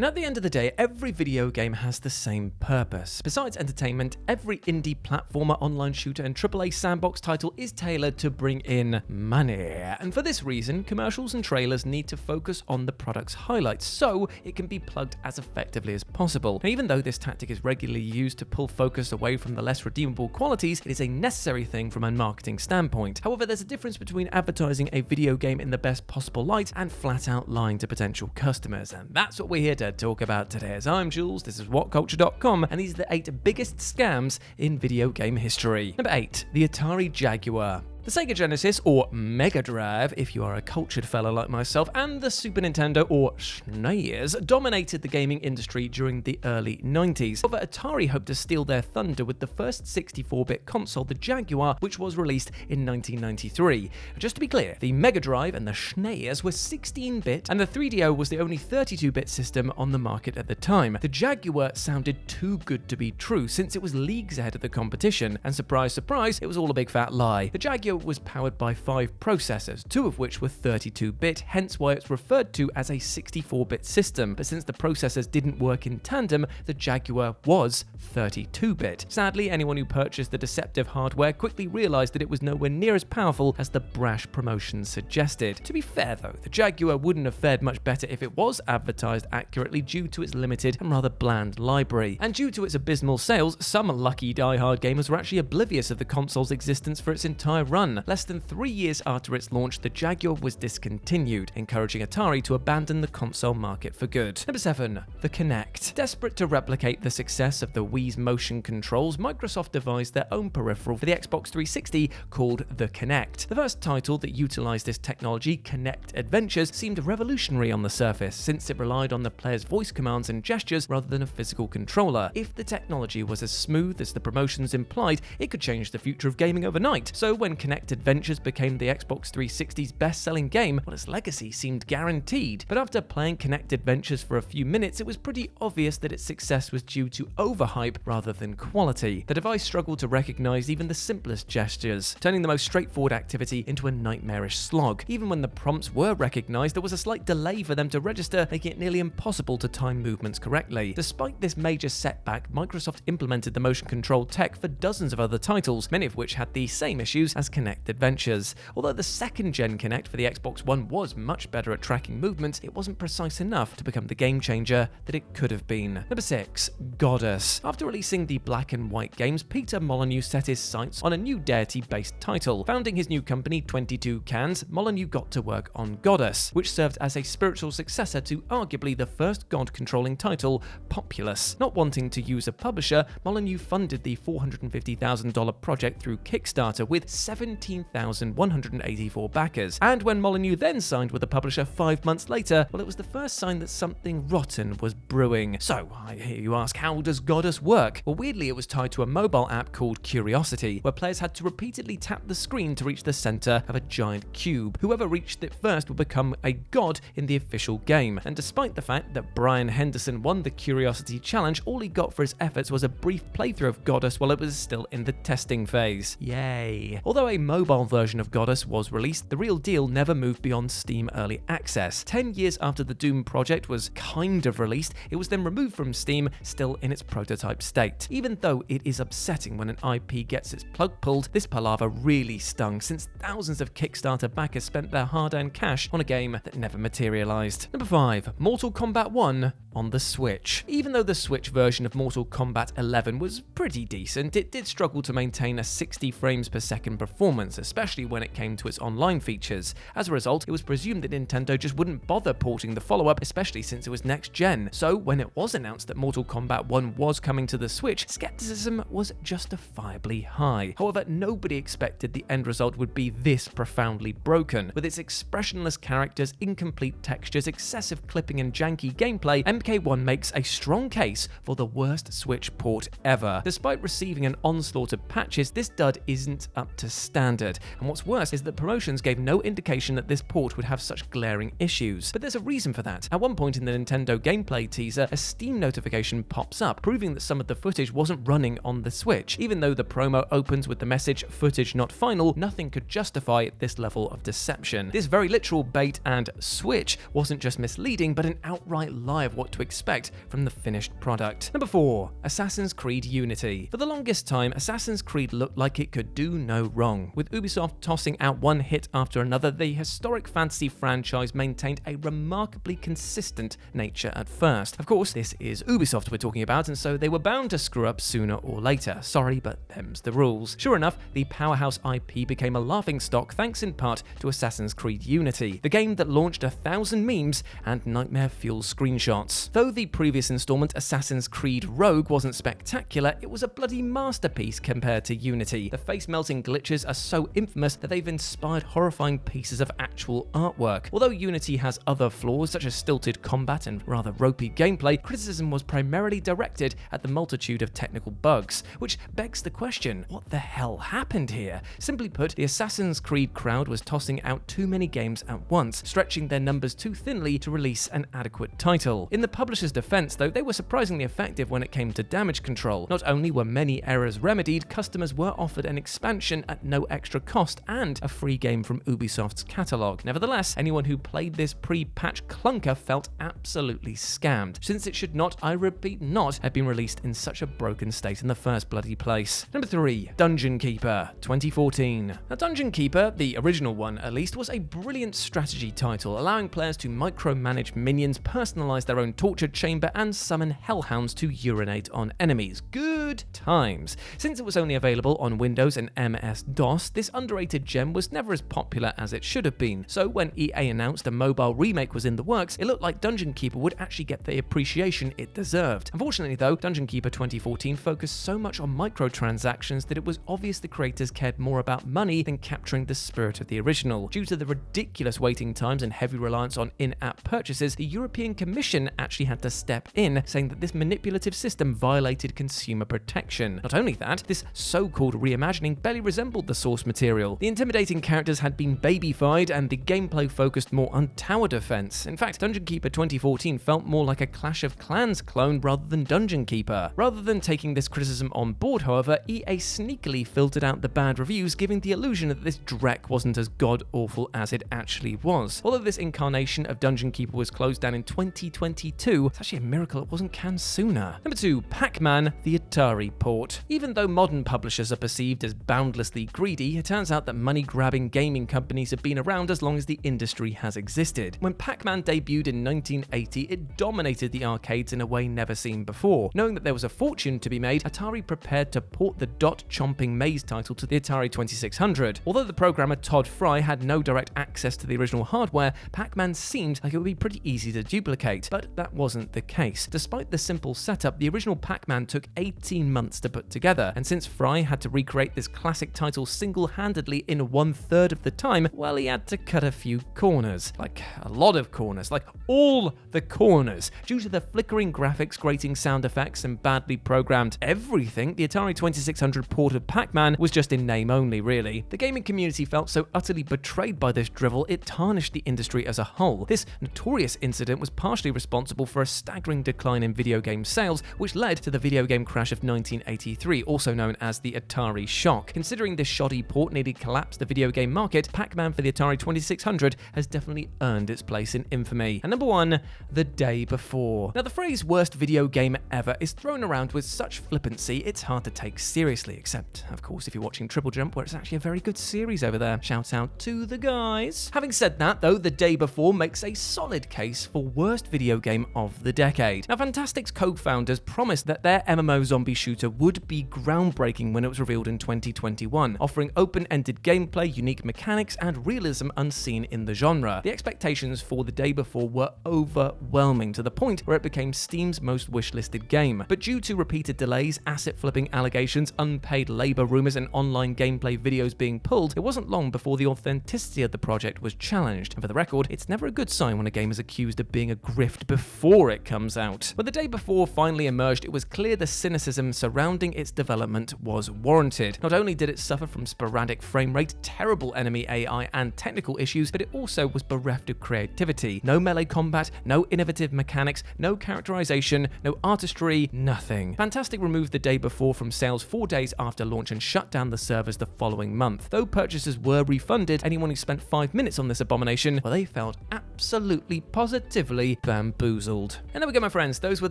And at the end of the day, every video game has the same purpose. Besides entertainment, every indie platformer, online shooter, and AAA sandbox title is tailored to bring in money. And for this reason, commercials and trailers need to focus on the product's highlights so it can be plugged as effectively as possible. And even though this tactic is regularly used to pull focus away from the less redeemable qualities, it is a necessary thing from a marketing standpoint. However, there's a difference between advertising a video game in the best possible light and flat out lying to potential customers. And that's what we're here to talk about today. As I'm Jules, this is WhatCulture.com, and these are the 8 biggest scams in video game history. Number 8, the Atari Jaguar. The Sega Genesis, or Mega Drive, if you are a cultured fellow like myself, and the Super Nintendo, or SNES, dominated the gaming industry during the early 90s. However, Atari hoped to steal their thunder with the first 64-bit console, the Jaguar, which was released in 1993. Just to be clear, the Mega Drive and the SNES were 16-bit, and the 3DO was the only 32-bit system on the market at the time. The Jaguar sounded too good to be true, since it was leagues ahead of the competition, and surprise, surprise, it was all a big fat lie. The Jaguar was powered by 5 processors, 2 of which were 32-bit, hence why it's referred to as a 64-bit system. But since the processors didn't work in tandem, the Jaguar was 32-bit. Sadly, anyone who purchased the deceptive hardware quickly realized that it was nowhere near as powerful as the brash promotion suggested. To be fair though, the Jaguar wouldn't have fared much better if it was advertised accurately due to its limited and rather bland library. And due to its abysmal sales, some lucky die-hard gamers were actually oblivious of the console's existence for its entire run. Less than 3 years after its launch, the Jaguar was discontinued, encouraging Atari to abandon the console market for good. Number 7, the Kinect. Desperate to replicate the success of the Wii's motion controls, Microsoft devised their own peripheral for the Xbox 360 called the Kinect. The first title that utilized this technology, Kinect Adventures, seemed revolutionary on the surface, since it relied on the player's voice commands and gestures rather than a physical controller. If the technology was as smooth as the promotions implied, it could change the future of gaming overnight. So when Kinect Adventures became the Xbox 360's best-selling game, well, its legacy seemed guaranteed. But after playing Kinect Adventures for a few minutes, it was pretty obvious that its success was due to overhype rather than quality. The device struggled to recognize even the simplest gestures, turning the most straightforward activity into a nightmarish slog. Even when the prompts were recognized, there was a slight delay for them to register, making it nearly impossible to time movements correctly. Despite this major setback, Microsoft implemented the motion control tech for dozens of other titles, many of which had the same issues as Kinect Adventures. Although the second-gen Kinect for the Xbox One was much better at tracking movement, it wasn't precise enough to become the game changer that it could have been. Number 6, Goddess. After releasing the black and white games, Peter Molyneux set his sights on a new deity-based title. Founding his new company, 22 Cans, Molyneux got to work on Goddess, which served as a spiritual successor to arguably the first god-controlling title, Populous. Not wanting to use a publisher, Molyneux funded the $450,000 project through Kickstarter with 17,184 backers. And when Molyneux then signed with the publisher 5 months later, well, it was the first sign that something rotten was brewing. So, I hear you ask, how does Goddess work? Well, weirdly, it was tied to a mobile app called Curiosity, where players had to repeatedly tap the screen to reach the center of a giant cube. Whoever reached it first would become a god in the official game. And despite the fact that Brian Henderson won the Curiosity challenge, all he got for his efforts was a brief playthrough of Goddess while it was still in the testing phase. Yay. Although a mobile version of Goddess was released, the real deal never moved beyond Steam Early Access. 10 years after the Doom project was kind of released, it was then removed from Steam, still in its prototype state. Even though it is upsetting when an IP gets its plug pulled, this palaver really stung, since thousands of Kickstarter backers spent their hard-earned cash on a game that never materialized. Number 5, Mortal Kombat 1 on the Switch. Even though the Switch version of Mortal Kombat 11 was pretty decent, it did struggle to maintain a 60 frames per second performance, especially when it came to its online features. As a result, it was presumed that Nintendo just wouldn't bother porting the follow-up, especially since it was next gen. So when it was announced that Mortal Kombat 1 was coming to the Switch, skepticism was justifiably high. However, nobody expected the end result would be this profoundly broken. With its expressionless characters, incomplete textures, excessive clipping and janky gameplay, MK1 makes a strong case for the worst Switch port ever. Despite receiving an onslaught of patches, this dud isn't up to standard. standard, and what's worse is that promotions gave no indication that this port would have such glaring issues. But there's a reason for that. At one point in the Nintendo gameplay teaser, a Steam notification pops up, proving that some of the footage wasn't running on the Switch. Even though the promo opens with the message, "Footage not final," nothing could justify this level of deception. This very literal bait and switch wasn't just misleading, but an outright lie of what to expect from the finished product. Number 4. Assassin's Creed Unity. For the longest time, Assassin's Creed looked like it could do no wrong. With Ubisoft tossing out one hit after another, the historic fantasy franchise maintained a remarkably consistent nature at first. Of course, this is Ubisoft we're talking about, and so they were bound to screw up sooner or later. Sorry, but them's the rules. Sure enough, the powerhouse IP became a laughingstock thanks in part to Assassin's Creed Unity, the game that launched 1,000 memes and nightmare-fueled screenshots. Though the previous installment, Assassin's Creed Rogue, wasn't spectacular, it was a bloody masterpiece compared to Unity. The face-melting glitches are so infamous that they've inspired horrifying pieces of actual artwork. Although Unity has other flaws, such as stilted combat and rather ropey gameplay, criticism was primarily directed at the multitude of technical bugs, which begs the question, what the hell happened here? Simply put, the Assassin's Creed crowd was tossing out too many games at once, stretching their numbers too thinly to release an adequate title. In the publisher's defense, though, they were surprisingly effective when it came to damage control. Not only were many errors remedied, customers were offered an expansion at no extra cost and a free game from Ubisoft's catalogue. Nevertheless, anyone who played this pre-patch clunker felt absolutely scammed, since it should not, I repeat not, have been released in such a broken state in the first bloody place. Number 3. Dungeon Keeper 2014. Now, Dungeon Keeper, the original one at least, was a brilliant strategy title, allowing players to micromanage minions, personalize their own torture chamber, and summon hellhounds to urinate on enemies. Good times. Since it was only available on Windows and MS-DOS, this underrated gem was never as popular as it should have been. So when EA announced a mobile remake was in the works, it looked like Dungeon Keeper would actually get the appreciation it deserved. Unfortunately though, Dungeon Keeper 2014 focused so much on microtransactions that it was obvious the creators cared more about money than capturing the spirit of the original. Due to the ridiculous waiting times and heavy reliance on in-app purchases, the European Commission actually had to step in, saying that this manipulative system violated consumer protection. Not only that, this so-called reimagining barely resembled the source material. The intimidating characters had been babyfied, and the gameplay focused more on tower defense. In fact, Dungeon Keeper 2014 felt more like a Clash of Clans clone rather than Dungeon Keeper. Rather than taking this criticism on board, however, EA sneakily filtered out the bad reviews, giving the illusion that this dreck wasn't as god-awful as it actually was. Although this incarnation of Dungeon Keeper was closed down in 2022, it's actually a miracle it wasn't canned sooner. Number 2. PacMan, the Atari port. Even though modern publishers are perceived as boundlessly greedy, it turns out that money-grabbing gaming companies have been around as long as the industry has existed. When PacMan debuted in 1980, it dominated the arcades in a way never seen before. Knowing that there was a fortune to be made, Atari prepared to port the dot-chomping maze title to the Atari 2600. Although the programmer Todd Fry had no direct access to the original hardware, PacMan seemed like it would be pretty easy to duplicate, but that wasn't the case. Despite the simple setup, the original PacMan took 18 months to put together, and since Fry had to recreate this classic title single-handedly in 1/3 of the time, well, he had to cut a few corners. Like, a lot of corners. Like, all the corners. Due to the flickering graphics, grating sound effects, and badly programmed everything, the Atari 2600 port of PacMan was just in name only, really. The gaming community felt so utterly betrayed by this drivel, it tarnished the industry as a whole. This notorious incident was partially responsible for a staggering decline in video game sales, which led to the video game crash of 1983, also known as the Atari Shock. Considering this shoddy port nearly collapsed the video game market, PacMan for the Atari 2600 has definitely earned its place in infamy. And number 1, The Day Before. Now, the phrase worst video game ever is thrown around with such flippancy it's hard to take seriously, except, of course, if you're watching Triple Jump, where it's actually a very good series over there. Shout out to the guys. Having said that, though, The Day Before makes a solid case for worst video game of the decade. Now, Fantastic's co-founders promised that their MMO zombie shooter would be groundbreaking when it was revealed in 2021, offering open-ended gameplay, unique mechanics, and realism unseen in the genre. The expectations for The Day Before were overwhelming, to the point where it became Steam's most wishlisted game. But due to repeated delays, asset-flipping allegations, unpaid labor rumors, and online gameplay videos being pulled, it wasn't long before the authenticity of the project was challenged. And for the record, it's never a good sign when a game is accused of being a grift before it comes out. When The Day Before finally emerged, it was clear the cynicism surrounding its development was warranted. Not only did it suffer from from sporadic frame rate, terrible enemy AI, and technical issues, but it also was bereft of creativity. No melee combat, no innovative mechanics, no characterization, no artistry, nothing. Fantastic removed the day before from sales 4 days after launch and shut down the servers the following month. Though purchasers were refunded, anyone who spent 5 minutes on this abomination, well, they felt absolutely positively bamboozled. And there we go, my friends. Those were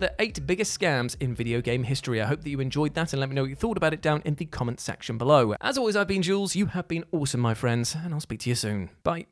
the 8 biggest scams in video game history. I hope that you enjoyed that, and let me know what you thought about it down in the comment section below. As always, I've been Jules. You have been awesome, my friends, and I'll speak to you soon. Bye.